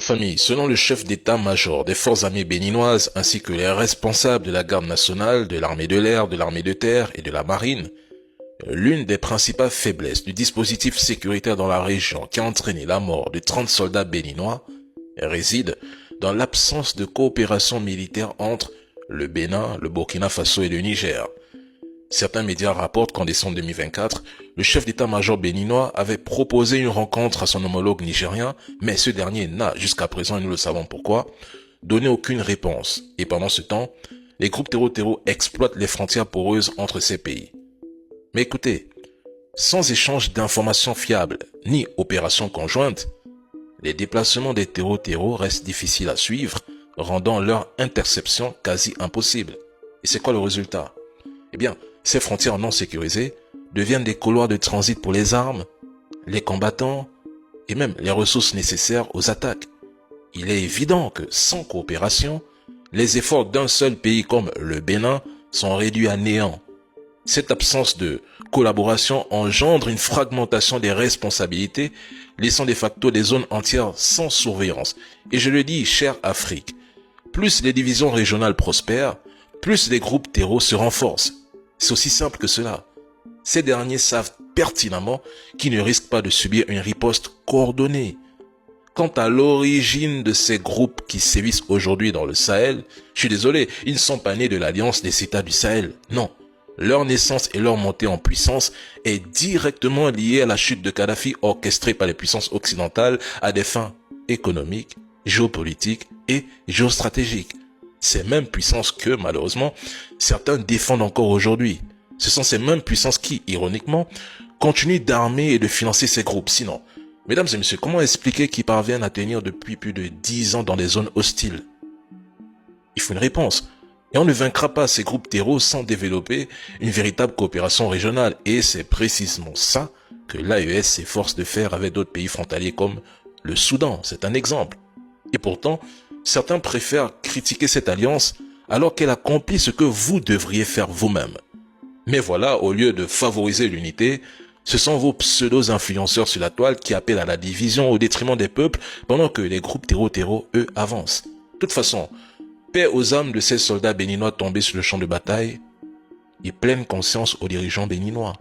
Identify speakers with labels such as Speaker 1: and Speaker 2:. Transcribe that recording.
Speaker 1: Famille, selon le chef d'état-major des forces armées béninoises ainsi que les responsables de la garde nationale, de l'armée de l'air, de l'armée de terre et de la marine, l'une des principales faiblesses du dispositif sécuritaire dans la région qui a entraîné la mort de 30 soldats béninois réside dans l'absence de coopération militaire entre le Bénin, le Burkina Faso et le Niger. Certains médias rapportent qu'en décembre 2024, le chef d'état-major béninois avait proposé une rencontre à son homologue nigérien, mais ce dernier n'a, jusqu'à présent, et nous le savons pourquoi, donné aucune réponse. Et pendant ce temps, les groupes terreau exploitent les frontières poreuses entre ces pays. Mais écoutez, sans échange d'informations fiables, ni opérations conjointes, les déplacements des terreau restent difficiles à suivre, rendant leur interception quasi impossible. Et c'est quoi le résultat? Eh bien, ces frontières non sécurisées deviennent des couloirs de transit pour les armes, les combattants et même les ressources nécessaires aux attaques. Il est évident que sans coopération, les efforts d'un seul pays comme le Bénin sont réduits à néant. Cette absence de collaboration engendre une fragmentation des responsabilités, laissant de facto des zones entières sans surveillance. Et je le dis, chère Afrique, plus les divisions régionales prospèrent, plus les groupes terreaux se renforcent. C'est aussi simple que cela. Ces derniers savent pertinemment qu'ils ne risquent pas de subir une riposte coordonnée. Quant à l'origine de ces groupes qui sévissent aujourd'hui dans le Sahel, je suis désolé, ils ne sont pas nés de l'alliance des États du Sahel. Non. Leur naissance et leur montée en puissance est directement liée à la chute de Kadhafi orchestrée par les puissances occidentales à des fins économiques, géopolitiques et géostratégiques. Ces mêmes puissances que, malheureusement, certains défendent encore aujourd'hui. Ce sont ces mêmes puissances qui, ironiquement, continuent d'armer et de financer ces groupes. Sinon, mesdames et messieurs, comment expliquer qu'ils parviennent à tenir depuis plus de 10 ans dans des zones hostiles? Il faut une réponse. Et on ne vaincra pas ces groupes terreaux sans développer une véritable coopération régionale. Et c'est précisément ça que l'AES s'efforce de faire avec d'autres pays frontaliers comme le Soudan. C'est un exemple. Et pourtant, certains préfèrent critiquer cette alliance alors qu'elle accomplit ce que vous devriez faire vous-même. Mais voilà, au lieu de favoriser l'unité, ce sont vos pseudo-influenceurs sur la toile qui appellent à la division au détriment des peuples pendant que les groupes terreau, eux, avancent. De toute façon, paix aux âmes de ces soldats béninois tombés sur le champ de bataille et pleine conscience aux dirigeants béninois.